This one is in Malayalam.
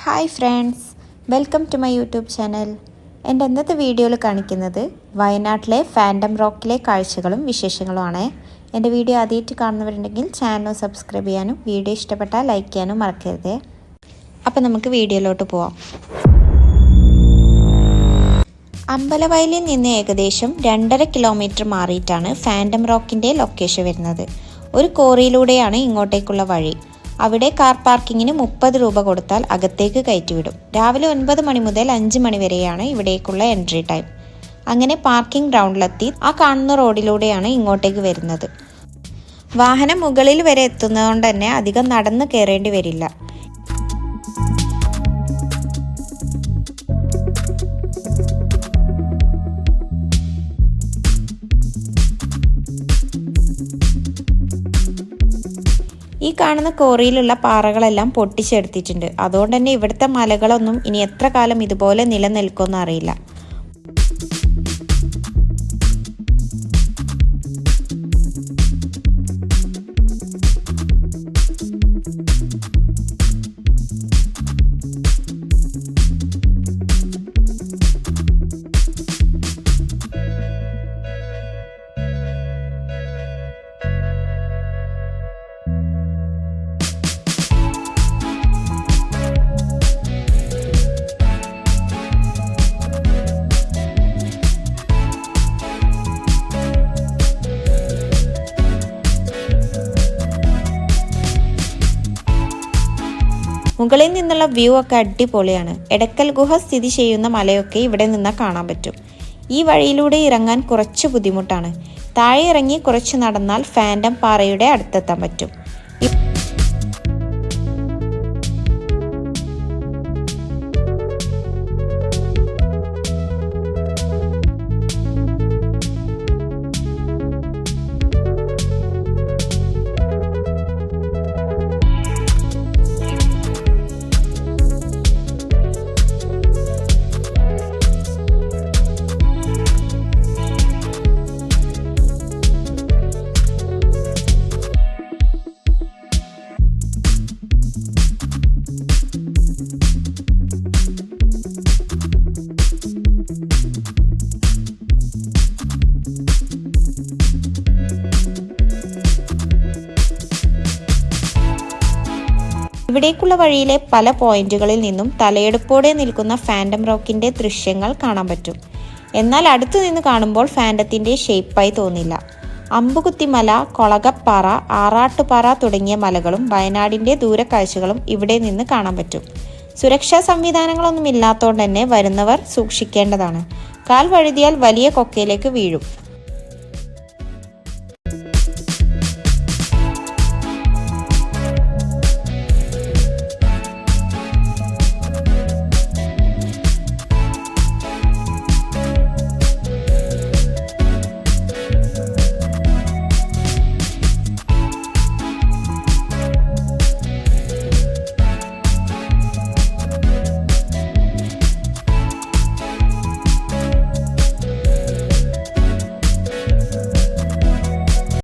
Hi friends, welcome to my YouTube channel. എൻ്റെ ഇന്നത്തെ വീഡിയോയിൽ കാണിക്കുന്നത് വയനാട്ടിലെ ഫാൻറ്റം റോക്കിലെ കാഴ്ചകളും വിശേഷങ്ങളുമാണ്. എൻ്റെ വീഡിയോ ആദ്യമായിട്ട് കാണുന്നവരുണ്ടെങ്കിൽ ചാനൽ സബ്സ്ക്രൈബ് ചെയ്യാനും വീഡിയോ ഇഷ്ടപ്പെട്ടാൽ ലൈക്ക് ചെയ്യാനും മറക്കരുത്. അപ്പോൾ നമുക്ക് വീഡിയോയിലോട്ട് പോവാം. അമ്പലവയലിൽ നിന്ന് ഏകദേശം 2.5 കിലോമീറ്റർ മാറിയിട്ടാണ് ഫാൻറ്റം റോക്കിൻ്റെ ലൊക്കേഷൻ വരുന്നത്. ഒരു കോറിയിലൂടെയാണ് ഇങ്ങോട്ടേക്കുള്ള വഴി. അവിടെ കാർ പാർക്കിങ്ങിന് 30 രൂപ കൊടുത്താൽ അകത്തേക്ക് കയറ്റിവിടും. രാവിലെ 9 മണി മുതൽ 5 മണി വരെയാണ് ഇവിടേക്കുള്ള എൻട്രി ടൈം. അങ്ങനെ പാർക്കിംഗ് ഗ്രൗണ്ടിലെത്തി ആ കാണുന്ന റോഡിലൂടെയാണ് ഇങ്ങോട്ടേക്ക് വരുന്നത്. വാഹനം മുകളിൽ വരെ എത്തുന്നതുകൊണ്ട് തന്നെ അധികം നടന്ന് കയറേണ്ടി വരില്ല. ഈ കാണുന്ന കോറിയിലുള്ള പാറകളെല്ലാം പൊട്ടിച്ചെടുത്തിട്ടുണ്ട്. അതുകൊണ്ട് തന്നെ ഇവിടുത്തെ മലകളൊന്നും ഇനി എത്ര കാലം ഇതുപോലെ നിലനിൽക്കുമെന്ന് അറിയില്ല. മുകളിൽ നിന്നുള്ള വ്യൂ ഒക്കെ അടിപൊളിയാണ്. എടക്കൽ ഗുഹ സ്ഥിതി ചെയ്യുന്ന മലയൊക്കെ ഇവിടെ നിന്ന് കാണാൻ പറ്റും. ഈ വഴിയിലൂടെ ഇറങ്ങാൻ കുറച്ച് ബുദ്ധിമുട്ടാണ്. താഴെ ഇറങ്ങി കുറച്ച് നടന്നാൽ ഫാൻറ്റം പാറയുടെ അടുത്തെത്താൻ പറ്റും. ഇവിടേക്കുള്ള വഴിയിലെ പല പോയിന്റുകളിൽ നിന്നും തലയെടുപ്പോടെ നിൽക്കുന്ന ഫാൻറ്റം റോക്കിന്റെ ദൃശ്യങ്ങൾ കാണാൻ പറ്റും. എന്നാൽ അടുത്തു നിന്ന് കാണുമ്പോൾ ഫാൻറ്റത്തിന്റെ ഷേപ്പായി തോന്നില്ല. അമ്പുകുത്തിമല, കൊളകപ്പാറ, ആറാട്ടുപാറ തുടങ്ങിയ മലകളും വയനാടിന്റെ ദൂരക്കാഴ്ചകളും ഇവിടെ നിന്ന് കാണാൻ പറ്റും. സുരക്ഷാ സംവിധാനങ്ങളൊന്നും ഇല്ലാത്തതുകൊണ്ട് തന്നെ വരുന്നവർ സൂക്ഷിക്കേണ്ടതാണ്. കാൽ വഴുതിയാൽ വലിയ കൊക്കയിലേക്ക് വീഴും.